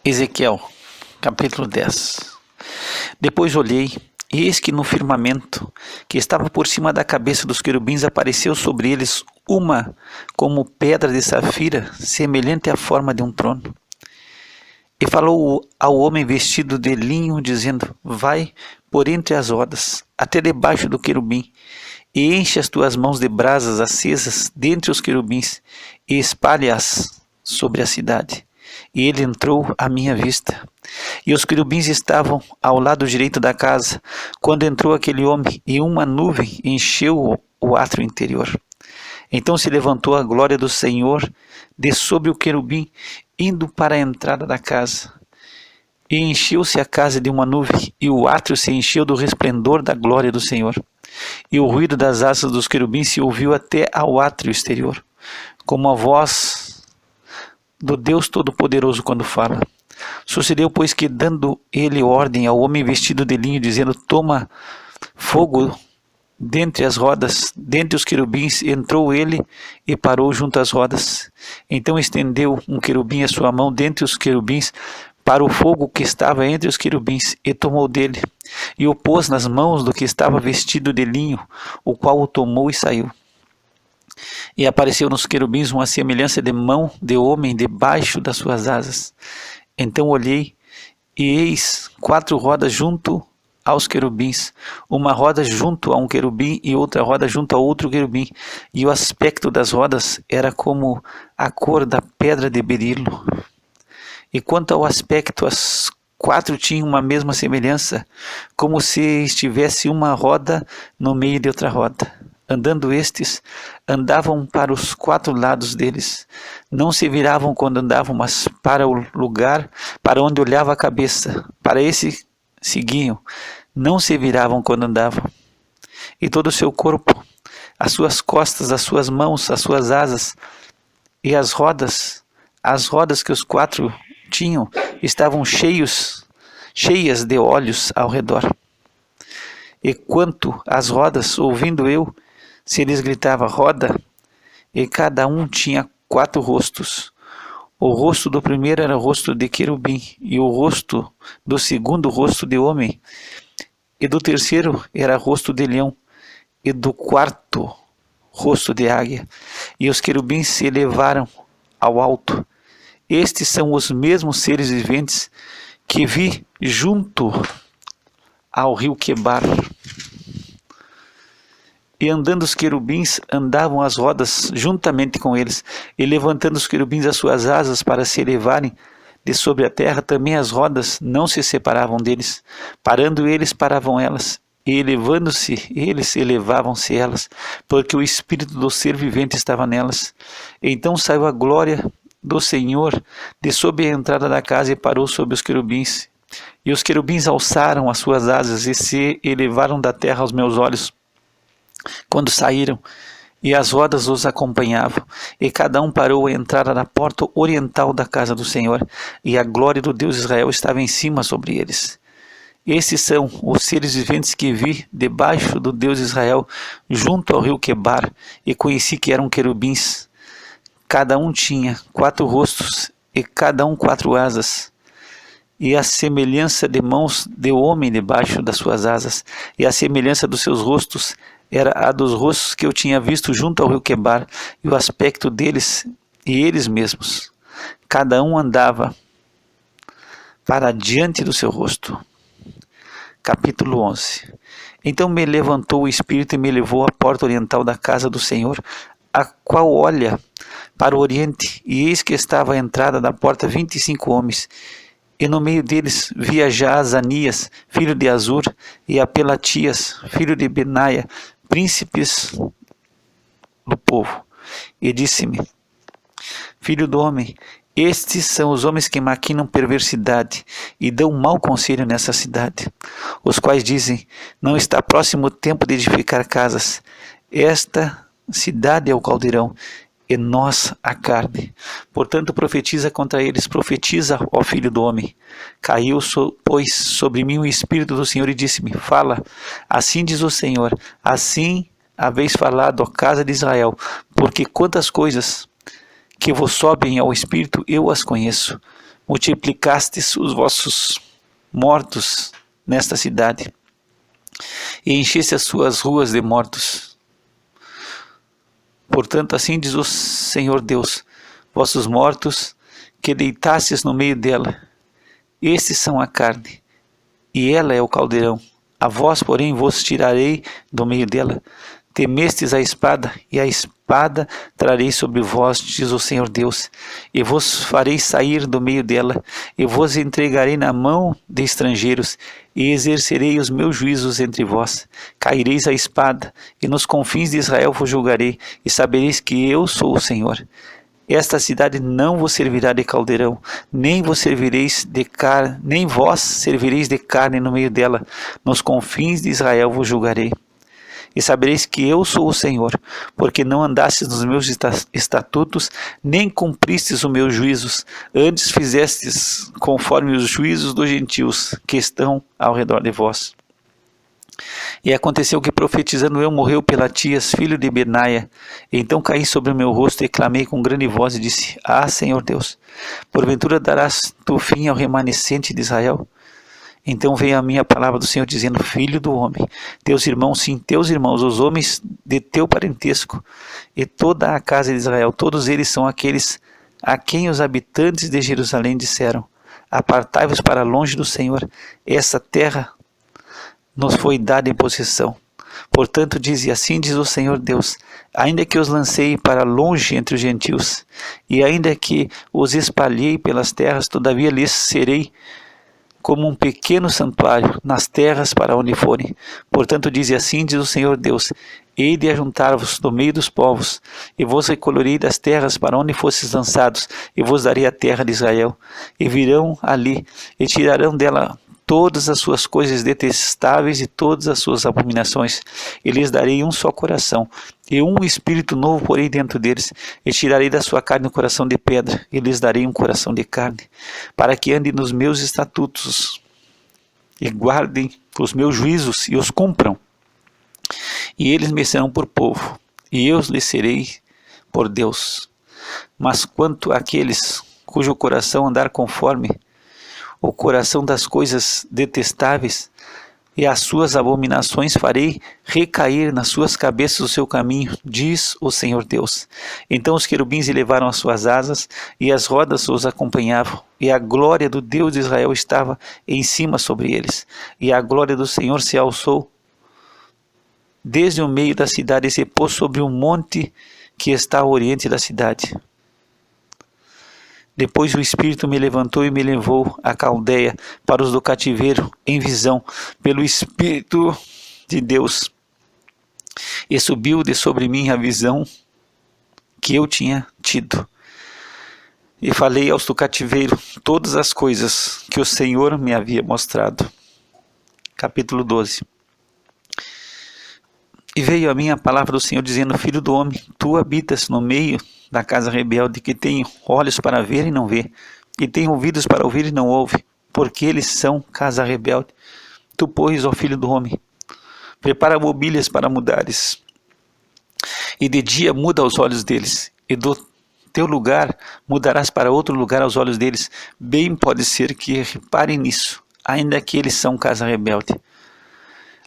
Ezequiel, capítulo 10. Depois olhei, e eis que no firmamento, que estava por cima da cabeça dos querubins, apareceu sobre eles uma como pedra de safira, semelhante à forma de um trono. E falou ao homem vestido de linho, dizendo: Vai por entre as rodas, até debaixo do querubim, e enche as tuas mãos de brasas acesas dentre os querubins, e espalha-as sobre a cidade. E ele entrou à minha vista. E os querubins estavam ao lado direito da casa, quando entrou aquele homem, e uma nuvem encheu o átrio interior. Então se levantou a glória do Senhor de sobre o querubim, indo para a entrada da casa. E encheu-se a casa de uma nuvem, e o átrio se encheu do resplendor da glória do Senhor. E o ruído das asas dos querubins se ouviu até ao átrio exterior, como a voz do Deus Todo-Poderoso quando fala. Sucedeu, pois, que dando ele ordem ao homem vestido de linho, dizendo: Toma fogo dentre as rodas, dentre os querubins, entrou ele e parou junto às rodas. Então estendeu um querubim a sua mão dentre os querubins para o fogo que estava entre os querubins, e tomou dele, e o pôs nas mãos do que estava vestido de linho, o qual o tomou e saiu. E apareceu nos querubins uma semelhança de mão de homem debaixo das suas asas. Então olhei, e eis 4 rodas junto aos querubins, uma roda junto a um querubim e outra roda junto a outro querubim, e o aspecto das rodas era como a cor da pedra de berilo. E quanto ao aspecto, as 4 tinham uma mesma semelhança, como se estivesse uma roda no meio de outra roda. Andando estes, andavam para os 4 lados deles. Não se viravam quando andavam, mas para o lugar para onde olhava a cabeça. Para esse seguiam. Não se viravam quando andavam. E todo o seu corpo, as suas costas, as suas mãos, as suas asas e as rodas que os 4 tinham, estavam cheias de olhos ao redor. E quanto às rodas, ouvindo eu, se lhes gritava: roda, e cada um tinha 4 rostos. O rosto do primeiro era o rosto de querubim, e o rosto do segundo, rosto de homem, e do terceiro era rosto de leão, e do quarto, rosto de águia. E os querubins se elevaram ao alto. Estes são os mesmos seres viventes que vi junto ao rio Quebar. E andando os querubins, andavam as rodas juntamente com eles, e levantando os querubins as suas asas para se elevarem de sobre a terra, também as rodas não se separavam deles. Parando eles, paravam elas, e elevando-se eles, elevavam-se elas, porque o espírito do ser vivente estava nelas. Então saiu a glória do Senhor de sob a entrada da casa e parou sobre os querubins. E os querubins alçaram as suas asas e se elevaram da terra aos meus olhos quando saíram, e as rodas os acompanhavam, e cada um parou à entrada da porta oriental da casa do Senhor, e a glória do Deus de Israel estava em cima sobre eles. Esses são os seres viventes que vi debaixo do Deus de Israel, junto ao rio Quebar, e conheci que eram querubins. Cada um tinha 4 rostos, e cada um 4 asas, e a semelhança de mãos de homem debaixo das suas asas, e a semelhança dos seus rostos era a dos rostos que eu tinha visto junto ao rio Quebar, e o aspecto deles e eles mesmos. Cada um andava para diante do seu rosto. Capítulo 11. Então me levantou o Espírito e me levou à porta oriental da casa do Senhor, a qual olha para o oriente, e eis que estava à entrada da porta 25 homens, e no meio deles via já Azanias, filho de Azur, e a Pelatias, filho de Benaia, príncipes do povo. E disse-me: Filho do homem, estes são os homens que maquinam perversidade e dão mau conselho nessa cidade, os quais dizem: não está próximo o tempo de edificar casas. Esta cidade é o caldeirão, e nós a carne. Portanto profetiza contra eles, profetiza, ó filho do homem. Caiu, pois, sobre mim o Espírito do Senhor e disse-me: fala, assim diz o Senhor, assim haveis falado, ó casa de Israel, porque quantas coisas que vos sobem ao Espírito, eu as conheço. multiplicastes os vossos mortos nesta cidade, e encheste as suas ruas de mortos. Portanto, assim diz o Senhor Deus, vossos mortos que deitastes no meio dela, estes são a carne, e ela é o caldeirão. A vós, porém, vos tirarei do meio dela. Temestes a espada, e a espada trarei sobre vós, diz o Senhor Deus, e vos farei sair do meio dela, e vos entregarei na mão de estrangeiros, e exercerei os meus juízos entre vós. Caireis a espada, e nos confins de Israel vos julgarei, e sabereis que eu sou o Senhor. Esta cidade não vos servirá de caldeirão, nem vos servireis de carne, nem vós servireis de carne no meio dela. Nos confins de Israel vos julgarei. E sabereis que eu sou o Senhor, porque não andastes nos meus estatutos, nem cumpristes os meus juízos, antes fizestes conforme os juízos dos gentios que estão ao redor de vós. E aconteceu que, profetizando eu, morreu Pelatias, filho de Benaia. Então caí sobre o meu rosto e clamei com grande voz e disse: Ah, Senhor Deus, porventura darás tu fim ao remanescente de Israel? Então veio a minha palavra do Senhor dizendo: Filho do homem, teus irmãos, sim, teus irmãos, os homens de teu parentesco, e toda a casa de Israel, todos eles são aqueles a quem os habitantes de Jerusalém disseram: Apartai-vos para longe do Senhor, essa terra nos foi dada em possessão. Portanto, assim diz o Senhor Deus: ainda que os lancei para longe entre os gentios, e ainda que os espalhei pelas terras, todavia lhes serei como um pequeno santuário nas terras para onde forem. Portanto, assim diz o Senhor Deus: hei de ajuntar-vos do meio dos povos, e vos recolherei das terras para onde fostes lançados, e vos darei a terra de Israel. E virão ali, e tirarão dela todas as suas coisas detestáveis e todas as suas abominações, e lhes darei um só coração, e um espírito novo porei dentro deles, e tirarei da sua carne um coração de pedra, e lhes darei um coração de carne, para que andem nos meus estatutos, e guardem os meus juízos, e os cumpram. E eles me serão por povo, e eu lhes serei por Deus. Mas quanto àqueles cujo coração andar conforme o coração das coisas detestáveis, e as suas abominações farei recair nas suas cabeças o seu caminho, diz o Senhor Deus. Então os querubins elevaram as suas asas, e as rodas os acompanhavam, e a glória do Deus de Israel estava em cima sobre eles. E a glória do Senhor se alçou desde o meio da cidade e se pôs sobre um monte que está ao oriente da cidade. Depois o Espírito me levantou e me levou à Caldeia para os do cativeiro em visão, pelo Espírito de Deus. E subiu de sobre mim a visão que eu tinha tido. E falei aos do cativeiro todas as coisas que o Senhor me havia mostrado. Capítulo 12. E veio a mim a palavra do Senhor dizendo: Filho do homem, tu habitas no meio da casa rebelde, que tem olhos para ver e não vê, e tem ouvidos para ouvir e não ouve, porque eles são casa rebelde. Tu, pois, ó filho do homem, prepara mobílias para mudares, e de dia muda aos olhos deles, e do teu lugar mudarás para outro lugar aos olhos deles. Bem pode ser que reparem nisso, ainda que eles são casa rebelde.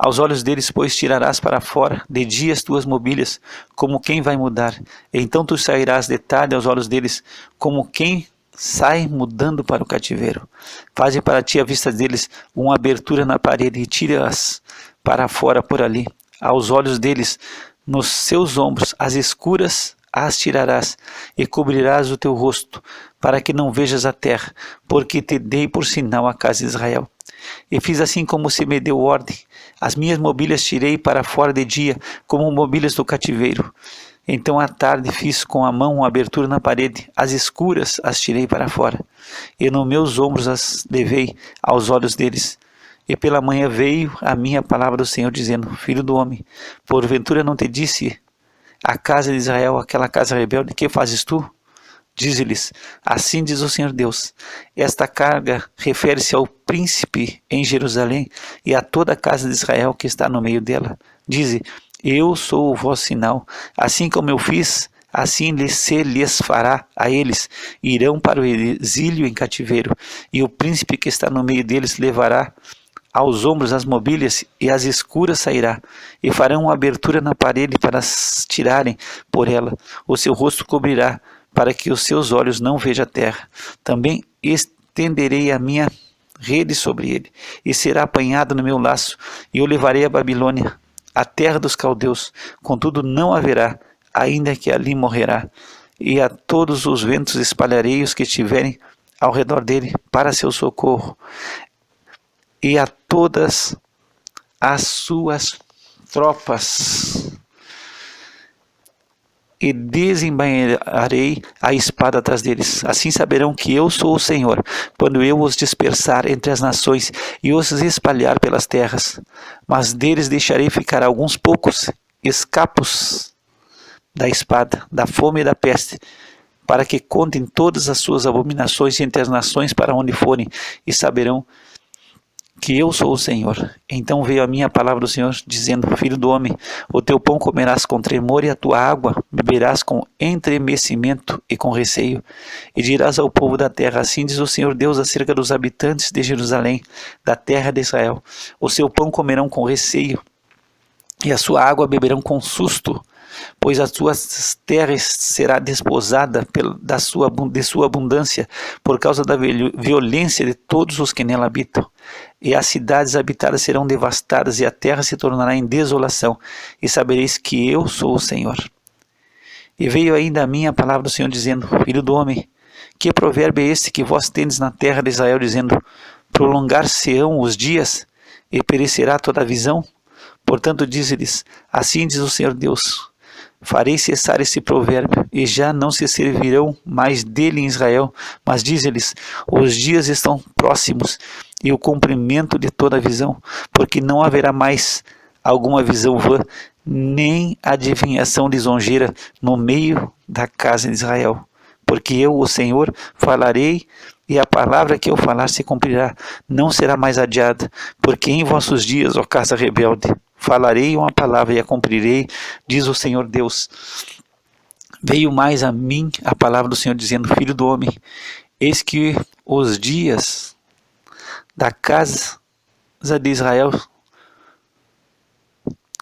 Aos olhos deles, pois, tirarás para fora de dia as tuas mobílias, como quem vai mudar. Então tu sairás de tarde aos olhos deles, como quem sai mudando para o cativeiro. Faze para ti à vista deles uma abertura na parede e tira-as para fora por ali. Aos olhos deles, nos seus ombros, as escuras as tirarás, e cobrirás o teu rosto, para que não vejas a terra, porque te dei por sinal a casa de Israel. E fiz assim como se me deu ordem. As minhas mobílias tirei para fora de dia, como mobílias do cativeiro. Então à tarde fiz com a mão uma abertura na parede, as escuras as tirei para fora, e nos meus ombros as levei aos olhos deles. E pela manhã veio a minha palavra do Senhor, dizendo: Filho do homem, porventura não te disse a casa de Israel, aquela casa rebelde: que fazes tu? Dize-lhes: assim diz o Senhor Deus: esta carga refere-se ao príncipe em Jerusalém e a toda a casa de Israel que está no meio dela. Dize: eu sou o vosso sinal, assim como eu fiz assim se lhes fará a eles, irão para o exílio em cativeiro, e o príncipe que está no meio deles levará aos ombros as mobílias, e as escuras sairá, e farão uma abertura na parede para as tirarem por ela, o seu rosto cobrirá, para que os seus olhos não vejam a terra. Também estenderei a minha rede sobre ele, e será apanhado no meu laço, e o levarei a Babilônia, a terra dos caldeus, contudo não haverá, ainda que ali morrerá, e a todos os ventos espalharei os que estiverem ao redor dele para seu socorro, e a todas as suas tropas, e desembainharei a espada atrás deles. Assim saberão que eu sou o Senhor, quando eu os dispersar entre as nações e os espalhar pelas terras. Mas deles deixarei ficar alguns poucos escapos da espada, da fome e da peste, para que contem todas as suas abominações entre as nações para onde forem, e saberão que eu sou o Senhor. Então veio a minha palavra do Senhor, dizendo: Filho do homem, o teu pão comerás com tremor, e a tua água beberás com estremecimento e com receio. E dirás ao povo da terra: assim diz o Senhor Deus acerca dos habitantes de Jerusalém, da terra de Israel: o seu pão comerão com receio, e a sua água beberão com susto, pois a sua terra será desposada de sua abundância, por causa da violência de todos os que nela habitam. E as cidades habitadas serão devastadas, e a terra se tornará em desolação, e sabereis que eu sou o Senhor. E veio ainda a mim a palavra do Senhor, dizendo: Filho do homem, que provérbio é este que vós tendes na terra de Israel, dizendo: prolongar-se-ão os dias, e perecerá toda a visão? Portanto, diz-lhes: assim diz o Senhor Deus: farei cessar esse provérbio, e já não se servirão mais dele em Israel, mas diz-lhes: os dias estão próximos, e o cumprimento de toda a visão, porque não haverá mais alguma visão vã, nem adivinhação lisonjeira no meio da casa de Israel. Porque eu, o Senhor, falarei, e a palavra que eu falar se cumprirá, não será mais adiada, porque em vossos dias, ó casa rebelde, falarei uma palavra e a cumprirei, diz o Senhor Deus. Veio mais a mim a palavra do Senhor, dizendo: Filho do homem, eis que os dias da casa de Israel,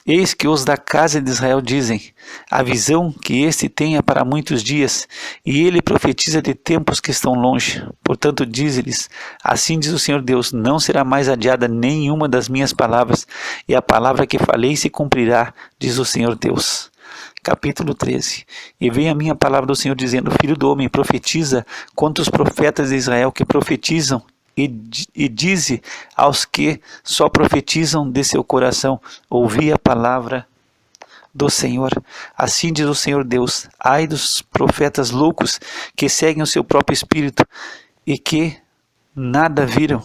eis que os da casa de Israel dizem: a visão que este tem é para muitos dias, e ele profetiza de tempos que estão longe. Portanto, diz-lhes: assim diz o Senhor Deus: não será mais adiada nenhuma das minhas palavras, e a palavra que falei se cumprirá, diz o Senhor Deus. Capítulo 13. E veio a minha palavra do Senhor, dizendo: Filho do homem, profetiza contra os profetas de Israel que profetizam, e dize aos que só profetizam de seu coração: ouvi a palavra do Senhor. Assim diz o Senhor Deus: ai dos profetas loucos que seguem o seu próprio espírito e que nada viram.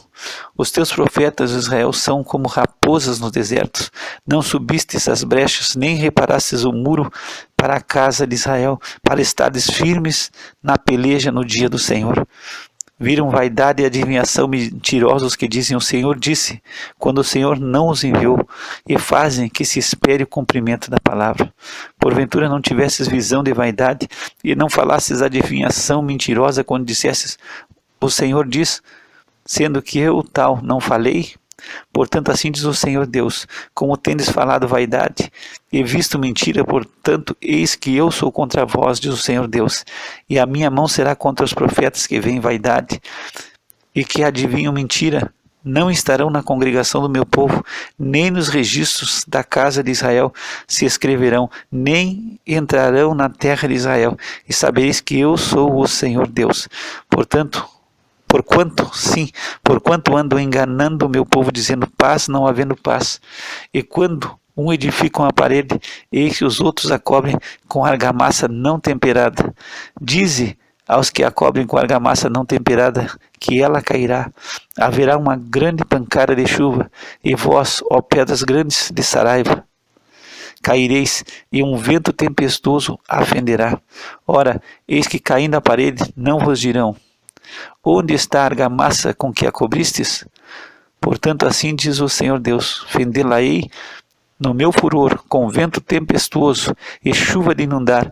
Os teus profetas, Israel, são como raposas no deserto. Não subistes as brechas, nem reparastes o muro para a casa de Israel, para estares firmes na peleja no dia do Senhor. Viram vaidade e adivinhação mentirosos que dizem: o Senhor disse, quando o Senhor não os enviou, e fazem que se espere o cumprimento da palavra. Porventura não tivesses visão de vaidade, e não falasses adivinhação mentirosa quando dissesses: o Senhor diz, sendo que eu tal não falei? Portanto, assim diz o Senhor Deus: como tendes falado vaidade e visto mentira, portanto, eis que eu sou contra vós, diz o Senhor Deus, e a minha mão será contra os profetas que veem vaidade e que adivinham mentira. Não estarão na congregação do meu povo, nem nos registros da casa de Israel se escreverão, nem entrarão na terra de Israel, e sabereis que eu sou o Senhor Deus. Porquanto ando enganando o meu povo, dizendo paz, não havendo paz. E quando um edifica uma parede, eis que os outros a cobrem com argamassa não temperada. Dize aos que a cobrem com argamassa não temperada, que ela cairá. Haverá uma grande pancada de chuva, e vós, ó pedras grandes de Saraiva, caireis, e um vento tempestuoso a fenderá. Ora, eis que caindo a parede, não vos dirão: onde está a argamassa com que a cobristes? Portanto, assim diz o Senhor Deus: fendê-la-ei no meu furor, com vento tempestuoso e chuva de inundar,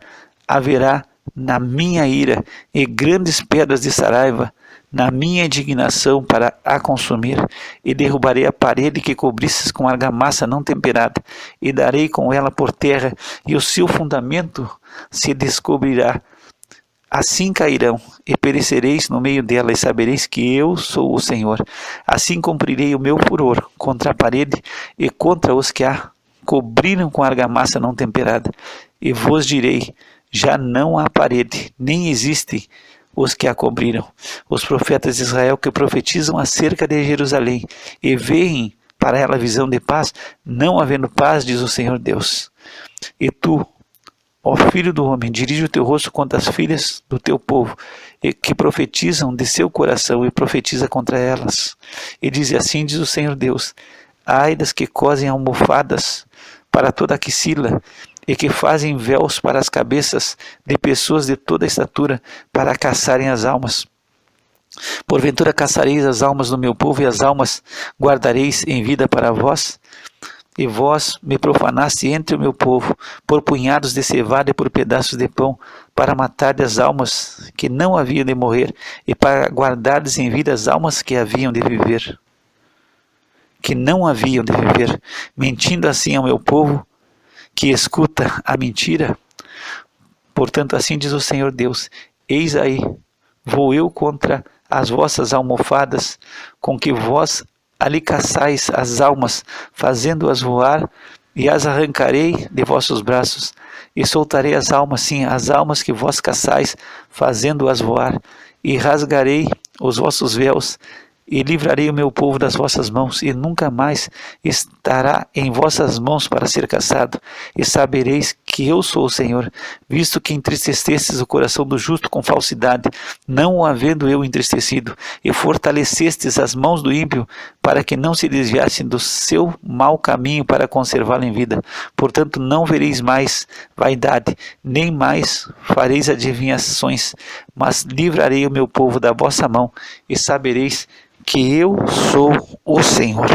haverá na minha ira, e grandes pedras de saraiva na minha indignação para a consumir, e derrubarei a parede que cobrisses com argamassa não temperada, e darei com ela por terra, e o seu fundamento se descobrirá. Assim cairão, e perecereis no meio dela, e sabereis que eu sou o Senhor. Assim cumprirei o meu furor contra a parede, e contra os que a cobriram com argamassa não temperada, e vos direi: já não há parede, nem existem os que a cobriram. Os profetas de Israel que profetizam acerca de Jerusalém e veem para ela visão de paz, não havendo paz, diz o Senhor Deus. E tu, ó filho do homem, dirige o teu rosto contra as filhas do teu povo, e que profetizam de seu coração, e profetiza contra elas. E diz assim, diz o Senhor Deus: ai das que cosem almofadas para toda a axila, e que fazem véus para as cabeças de pessoas de toda a estatura, para caçarem as almas. Porventura caçareis as almas do meu povo, e as almas guardareis em vida para vós? E vós me profanaste entre o meu povo, por punhados de cevada e por pedaços de pão, para matar as almas que não haviam de morrer, e para guardardes em vida as almas que haviam de viver. Que não haviam de viver, mentindo assim ao meu povo, que escuta a mentira. Portanto, assim diz o Senhor Deus: eis aí, vou eu contra as vossas almofadas, com que vós ali caçais as almas, fazendo-as voar, e as arrancarei de vossos braços, e soltarei as almas, sim, as almas que vós caçais, fazendo-as voar, e rasgarei os vossos véus, e livrarei o meu povo das vossas mãos, e nunca mais estará em vossas mãos para ser caçado, e sabereis que eu sou o Senhor, visto que entristecestes o coração do justo com falsidade, não o havendo eu entristecido, e fortalecestes as mãos do ímpio, para que não se desviassem do seu mau caminho para conservá-lo em vida. Portanto, não vereis mais vaidade, nem mais fareis adivinhações, mas livrarei o meu povo da vossa mão, e sabereis que eu sou o Senhor.